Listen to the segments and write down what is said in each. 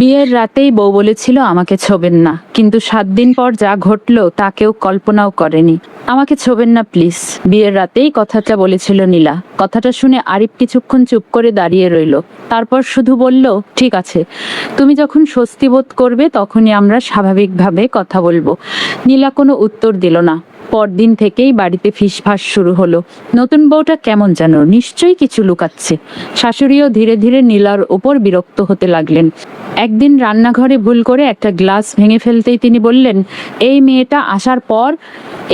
বিয়ের রাতেই বউ বলেছিল আমাকে ছোবেন না, কিন্তু 7 দিন পর যা ঘটলো তা কেউ কল্পনাও করেনি। আমাকে ছোবেন না প্লিজ। বিয়ের রাতেই কথাটা বলেছিল নীলা। কথাটা শুনে আরিফ কিছুক্ষণ চুপ করে দাঁড়িয়ে রইল। তারপর শুধু বলল, ঠিক আছে, তুমি যখন স্বস্তি বোধ করবে তখনই আমরা স্বাভাবিকভাবে কথা বলবো। নীলা কোনো উত্তর দিল না। পরদিন থেকেই বাড়িতে ফিসফাস শুরু হলো। নতুন বউটা কেমন যেন, নিশ্চয়ই কিছু লুকাচ্ছে। শাশুড়িও ধীরে ধীরে নীলার ওপর বিরক্ত হতে লাগলেন। একদিন রান্নাঘরে ভুল করে একটা গ্লাস ভেঙে ফেলতেই তিনি বললেন, এই মেয়েটা আসার পর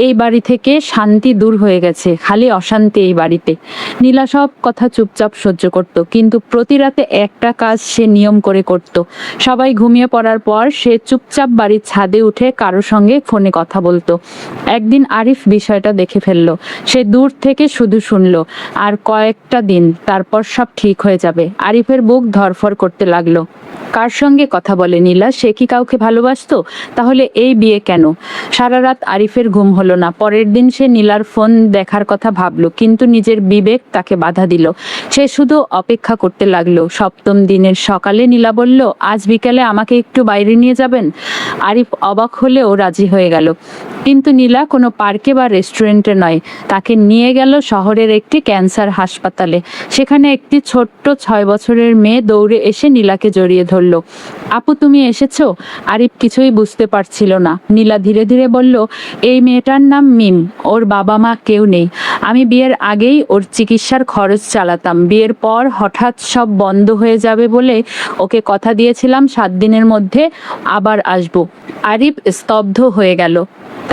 এই বাড়ি থেকে শান্তি দূর হয়ে গেছে, খালি অশান্তি এই বাড়িতে। নীলা সব কথা চুপচাপ সহ্য করত, কিন্তু প্রতি রাতে একটা কাজ সে নিয়ম করে করত। সবাই ঘুমিয়ে পড়ার পর সে চুপচাপ বাড়ির ছাদে উঠে কারো সঙ্গে ফোনে কথা বলতো। একদিন আরিফ বিষয়টা দেখে ফেললো। সে দূর থেকে শুধু শুনলো, আর কয়েকটা দিন তারপর সব ঠিক হয়ে যাবে। আরিফের বুক ধড়ফড় করতে লাগলো। কার সঙ্গে কথা বলে নীলা? সে কি কাউকে ভালোবাসতো? তাহলে এই বিয়ে কেন? সারা রাত আরিফের ঘুম হলো না। পরের দিন সে নীলার ফোন দেখার কথা ভাবলো, কিন্তু নিজের বিবেক তাকে বাধা দিল। সে শুধু অপেক্ষা করতে লাগলো। 7ম দিনের সকালে নীলা বলল, আজ বিকেলে আমাকে একটু বাইরে নিয়ে যাবেন? আরিফ অবাক হলেও রাজি হয়ে গেল। কিন্তু নীলা কোনো পার্কে বা রেস্টুরেন্টে নয়, তাকে নিয়ে গেল শহরের একটি ক্যান্সার হাসপাতালে। সেখানে একটি ছোট্ট 6 বছরের মেয়ে দৌড়ে এসে নীলাকে জড়িয়ে ধরল। আপু, তুমি এসেছো? আরিফ কিছুই বুঝতে পারছিল না। নীলা ধীরে ধীরে বলল, এই মেয়েটার নাম মিম। ওর বাবা মা কেউ নেই। আমি বিয়ের আগেই ওর চিকিৎসার খরচ চালাতাম। বিয়ের পর হঠাৎ সব বন্ধ হয়ে যাবে বলে ওকে কথা দিয়েছিলাম 7 দিনের মধ্যে আবার আসবো। আরিফ স্তব্ধ হয়ে গেল।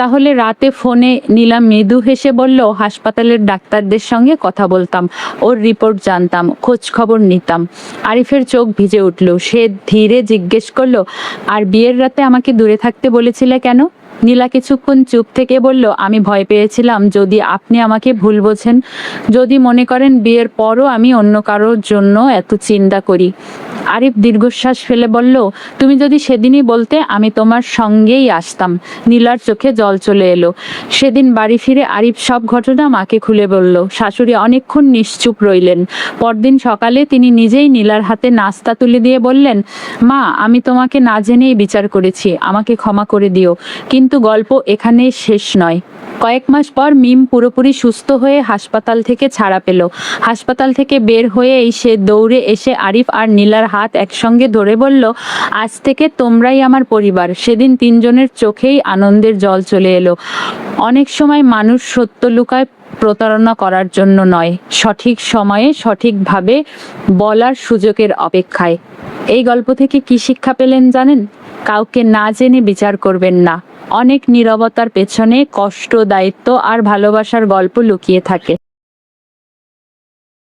তাহলে রাতে ফোনে? নীলা মৃদু হেসে বলল, হাসপাতালের ডাক্তারদের সঙ্গে কথা বলতাম, ওর রিপোর্ট জানতাম, খোঁজ খবর নিতাম। আরিফের চোখ ভিজে উঠল। সে ধীরে জিজ্ঞেস করলো, আর বিয়ের রাতে আমাকে দূরে থাকতে বলেছিলে কেন? নীলা কিছুক্ষণ চুপ থেকে বলল, আমি ভয় পেয়েছিলাম যদি আপনি আমাকে ভুল বোঝেন, যদি মনে করেন বিয়ের পরও আমি অন্য কারোর জন্য এত চিন্তা করি। আরিফ দীর্ঘশ্বাস ফেলে বলল, তুমি যদি সেদিনই বলতে আমি তোমার সঙ্গেই আসতাম। নীলার চোখে জল চলে এলো। সেদিন বাড়ি ফিরে আরিফ সব ঘটনা মাকে খুলে বলল। শাশুড়ি অনেকক্ষণ নিশ্চুপ রইলেন। পরদিন সকালে তিনি নিজেই নীলার হাতে নাস্তা তুলে দিয়ে বললেন, মা, আমি তোমাকে না জেনেই বিচার করেছি, আমাকে ক্ষমা করে দিও। কিন্তু গল্প এখানেই শেষ নয়। কয়েক মাস পর মিম পুরোপুরি সুস্থ হয়ে হাসপাতাল থেকে ছাড়া পেল। হাসপাতাল থেকে বের হয়েই সে দৌড়ে এসে আরিফ আর নীলার হাত একসঙ্গে ধরে বলল, আজ থেকে তোমরাই আমার পরিবার। সেদিন 3 জনের চোখেই আনন্দের জল চলে এলো। অনেক সময় মানুষ সত্য লুকায় প্রতারণা করার জন্য নয়, সঠিক সময়ে সঠিকভাবে বলার সুযোগের অপেক্ষায়। এই গল্প থেকে কি শিক্ষা পেলেন জানেন? কাউকে না জেনে বিচার করবেন না। অনেক নীরবতার পেছনে কষ্ট, দায়িত্ব আর ভালোবাসার গল্প লুকিয়ে থাকে।